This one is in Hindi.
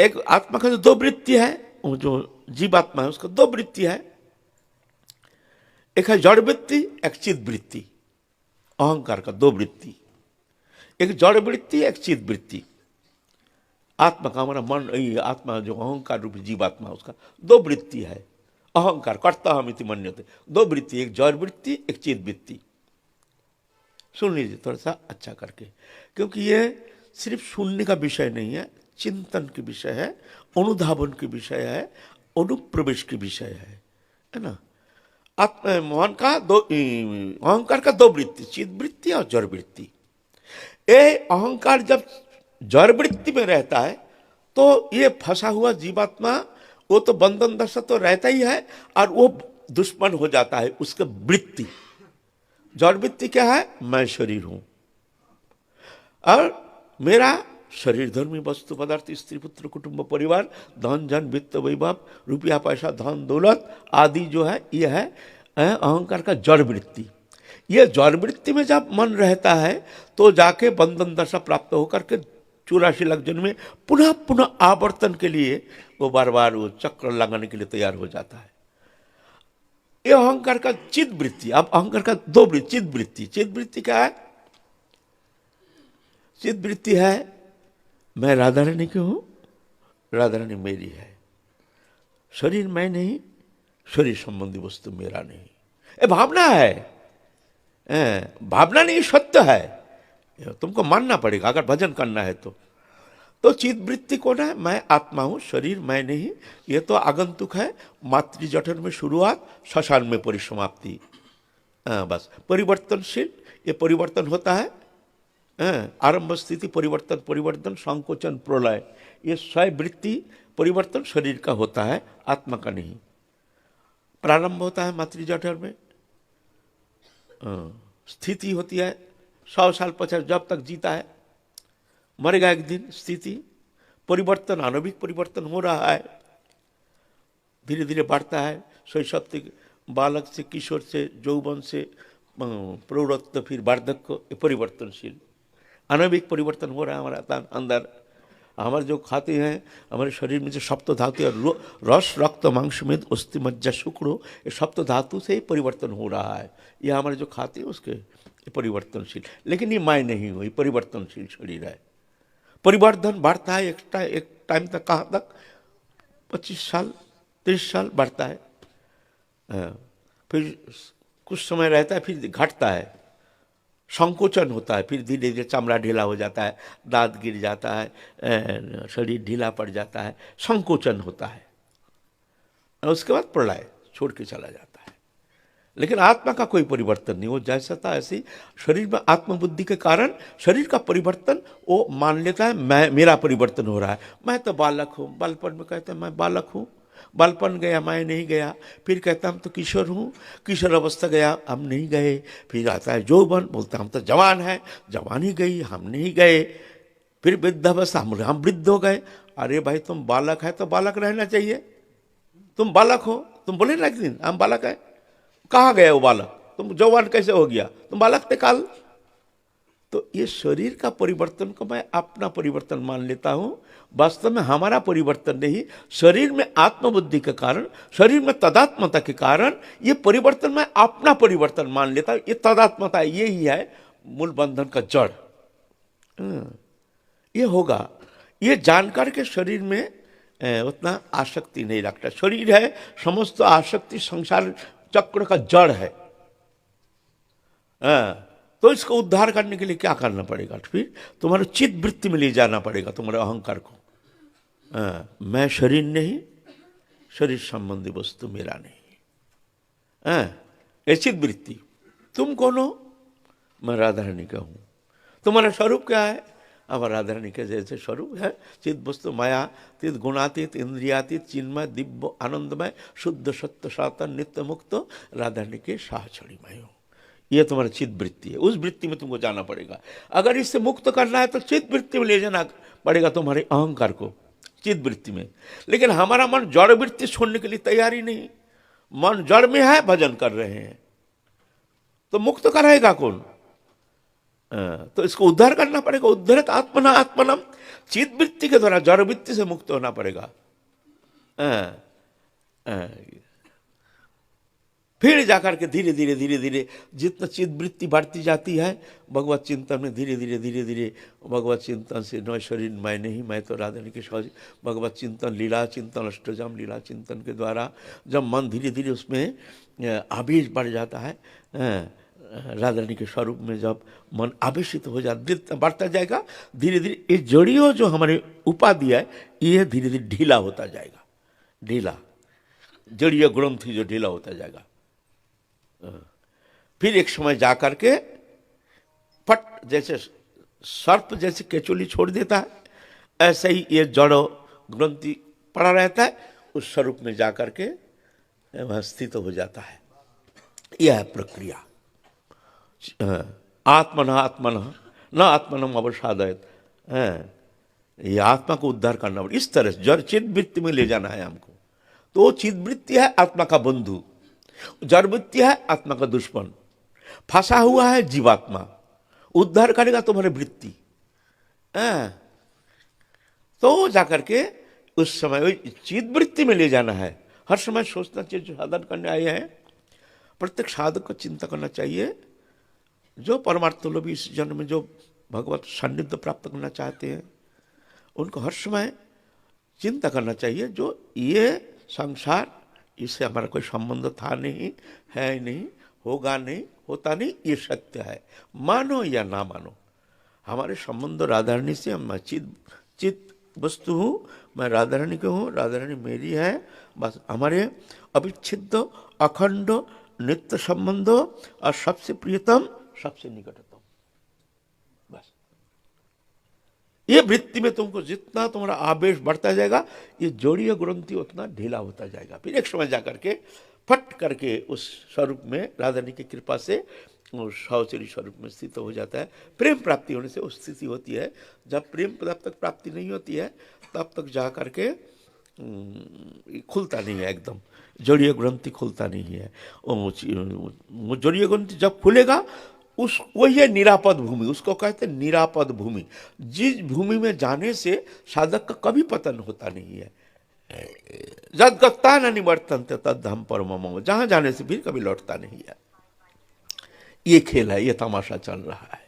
एक आत्मा का जो दो वृत्ति है, वो जो जीवात्मा है उसका दो वृत्ति है, एक है जड़ वृत्ति, एक चिद वृत्ति। अहंकार का दो वृत्ति, एक जड़ वृत्ति, एक चिद वृत्ति। आत्मा का हमारा मन, आत्मा जो अहंकार रूपी जीवात्मा उसका दो वृत्ति है। अहंकार कर्ता हम इति मन्यते, दो वृत्ति, एक जड़ वृत्ति, एक चिद वृत्ति। सुन लीजिए थोड़ा सा अच्छा करके, क्योंकि ये सिर्फ सुनने का विषय नहीं है, चिंतन के विषय है, अनुधावन के विषय है, अनुप्रवेश के विषय है ना। आत्मा मन का दो, अहंकार का दो वृत्ति, चिद वृत्ति और जड़ वृत्ति। ये अहंकार जब जड़ वृत्ति में रहता है तो ये फंसा हुआ जीवात्मा, वो तो बंधन दशा तो रहता ही है, और वो दुश्मन हो जाता है उसके वृत्ति। जड़ वृत्ति क्या है? मैं शरीर हूं और मेरा शरीर धर्मी वस्तु पदार्थ, स्त्री पुत्र कुटुंब परिवार, धन जन वित्त वैभव, रुपया पैसा धन दौलत आदि जो है, ये है अहंकार का जड़ वृत्ति। ये जड़ वृत्ति में जब मन रहता है तो जाके बंधन दशा प्राप्त होकर के 84 लाख जन्म में पुनः पुनः आवर्तन के लिए वो बार बार वो चक्र लगाने के लिए तैयार हो जाता है। ये अहंकार का चिद वृत्ति। अब अहंकार का दो वृत्ति, चिद वृत्ति। चिद वृत्ति क्या है? चिद वृत्ति है मैं राधा रानी की हूं, राधा रानी मेरी है, शरीर मैं नहीं, शरीर संबंधी वस्तु मेरा नहीं। ये भावना है, भावना नहीं, सत्य है, तुमको मानना पड़ेगा अगर भजन करना है तो चिद वृत्ति कौन है? मैं आत्मा हूं, शरीर मैं नहीं। ये तो आगंतुक है, मातृ जठर में शुरुआत, श्मशान में परिसमाप्ति। बस परिवर्तनशील, ये परिवर्तन होता है। आरंभ स्थिति परिवर्तन, परिवर्तन संकोचन प्रलय, ये स्वयं वृत्ति परिवर्तन शरीर का होता है, आत्मा का नहीं। प्रारंभ होता है मातृ जठर में, स्थिति होती है 100 साल 50 जब तक जीता है, मरेगा एक दिन। स्थिति परिवर्तन, आणविक परिवर्तन हो रहा है, धीरे धीरे बढ़ता है, शैशव से बालक से, किशोर से, यौवन से प्रौढ़त्व, फिर वार्धक्य, परिवर्तनशील आणविक परिवर्तन हो रहा है हमारा अंदर। हमारे जो खाते हैं, हमारे शरीर में जो सप्त धातु है, रस रक्त मांस मेद अस्थि मज्जा शुक्र, ये सप्त धातु से ही परिवर्तन हो रहा है। ये हमारे जो खाते हैं उसके परिवर्तनशील, लेकिन ये मैं नहीं हुई, परिवर्तनशील शरीर है। परिवर्तन बढ़ता है एक टाइम तक, कहाँ तक? 25 साल 30 साल बढ़ता है, फिर कुछ समय रहता है, फिर घटता है, संकोचन होता है, फिर धीरे धीरे चमड़ा ढीला हो जाता है, दांत गिर जाता है, शरीर ढीला पड़ जाता है, संकोचन होता है, और उसके बाद प्रलय छोड़ के चला जाता है। लेकिन आत्मा का कोई परिवर्तन नहीं, वो जैसा था ऐसे ही शरीर में आत्मबुद्धि के कारण शरीर का परिवर्तन वो मान लेता है, मैं, मेरा परिवर्तन हो रहा है। मैं तो बालक हूँ, बालपन में कहते हैं मैं बालक हूँ, बालपन गया मैं नहीं गया, फिर कहता हम तो किशोर हूँ, किशोर अवस्था गया हम नहीं गए, फिर आता है यौवन, बोलता हम तो जवान है, जवानी गई हम नहीं गए, फिर वृद्धावस्था हम वृद्ध हो गए। अरे भाई तुम बालक है तो बालक रहना चाहिए, तुम बालक हो, तुम बोले ना एक दिन हम बालक है, कहाँ गया वो बालक? तुम जवान कैसे हो गया? तुम बालक थे काल। तो ये शरीर का परिवर्तन को मैं अपना परिवर्तन मान लेता हूं, वास्तव में हमारा परिवर्तन नहीं, शरीर में आत्मबुद्धि के कारण, शरीर में तदात्मता के कारण ये परिवर्तन मैं अपना परिवर्तन मान लेता हूं। ये तदात्मता यही है मूल बंधन का जड़। ये होगा, ये जानकर के शरीर में उतना आसक्ति नहीं रखता। शरीर है समस्त आसक्ति संसार चक्र का जड़ है। तो इसको उद्धार करने के लिए क्या करना पड़ेगा? फिर तुम्हारे चित्त वृत्ति में ले जाना पड़ेगा तुम्हारे अहंकार को। मैं शरीर नहीं, शरीर संबंधी वस्तु मेरा नहीं, ये चित्त वृत्ति। तुम कौन हो? मैं राधा रानी का हूं। तुम्हारा स्वरूप क्या है? अब राधा रानी के जैसे स्वरूप है, चित्त वस्तु माया तीत गुणातीत इंद्रियातीत चिन्मय दिव्य आनंदमय शुद्ध सत्य सनातन नित्य मुक्त राधा रानी के साहचरी मैं हूं। ये तुम्हारा चित्त वृत्ति है, उस वृत्ति में तुमको जाना पड़ेगा। अगर इससे मुक्त करना है तो चित्त वृत्ति में ले जाना पड़ेगा तुम्हारे अहंकार को, चित्त वृत्ति में। लेकिन हमारा मन जड़ वृत्ति छोड़ने के लिए तैयार ही नहीं, मन जड़ में है, भजन कर रहे हैं, तो मुक्त कराएगा कौन? तो इसको उद्धार करना पड़ेगा। उद्धरत आत्मना आत्मनम, चित वृत्ति के द्वारा जड़ वृत्ति से मुक्त होना पड़ेगा। फिर जाकर के धीरे धीरे धीरे धीरे जितना चित वृत्ति बढ़ती जाती है, भगवत चिंतन में धीरे धीरे धीरे धीरे भगवत चिंतन से न शरीर मैं नहीं, मैं तो राधा रानी के स्वामी, भगवत चिंतन, लीला चिंतन, अष्टजाम लीला चिंतन के द्वारा जब मन धीरे धीरे उसमें आवेश बढ़ जाता है, राधा रानी के स्वरूप में जब मन आवेशित हो जाता बढ़ता जाएगा, धीरे धीरे ये जड़ियों जो हमारे उपाधि है ये धीरे धीरे ढीला होता जाएगा। ढीला जड़ीय ग्रंथि जो ढीला होता जाएगा, फिर एक समय जाकर के फट जैसे सर्प जैसे केचुली छोड़ देता है, ऐसे ही ये जड़ो ग्रंथि पड़ा रहता है, उस स्वरूप में जाकर के वह स्थित हो जाता है। यह है प्रक्रिया। आत्मन आत्मन न आत्मनम अवसादयत, ये आत्मा को उद्धार करना पड़े। इस तरह से जड़ चित वृत्ति में ले जाना है हमको। तो चित वृत्ति है आत्मा का बंधु, जड़ वृत्ति है आत्मा का दुश्मन, फंसा हुआ है जीवात्मा, उद्धार करेगा तुम्हारे वृत्ति। तो जाकर के उस समय चित वृत्ति में ले जाना है। हर समय सोचना चाहिए जो साधन करने आए हैं, प्रत्येक साधक को चिंता करना चाहिए, जो परमार्थ लोग इस जन्म में जो भगवत सान्निध्य प्राप्त करना चाहते हैं उनको हर समय चिंता करना चाहिए, जो ये संसार इससे हमारा कोई संबंध था नहीं, है नहीं, होगा नहीं, होता नहीं, ये सत्य है, मानो या ना मानो। हमारे संबंध राधा रानी से, मैं चित वस्तु हूँ, मैं राधा रानी की हूँ, राधा रानी मेरी है, बस हमारे अविच्छिन्न अखंड नित्य संबंध और सबसे प्रियतम सबसे निकटतम। बस ये वृत्ति में तुमको जितना तुम्हारा आवेश बढ़ता जाएगा, ये जोड़ीय ग्रंथि उतना ढीला होता जाएगा। फिर एक समय जाकर के फट करके उस स्वरूप में राधा रानी की कृपा से सावचरी स्वरूप में स्थित हो जाता है। प्रेम प्राप्ति होने से वो स्थिति होती है। जब प्रेम जब तक प्राप्ति नहीं होती है तब तक जा करके खुलता नहीं है, एकदम जोड़ीय ग्रंथि खुलता नहीं है। जोड़ीय ग्रंथि जब खुलेगा उस वही है निरापद भूमि, उसको कहते हैं निरापद भूमि। जिस भूमि में जाने से साधक का कभी पतन होता नहीं है। जद गत्ता न निवर्तन्ते तद धाम परमम, जहां जाने से फिर कभी लौटता नहीं है। ये खेल है, ये तमाशा चल रहा है।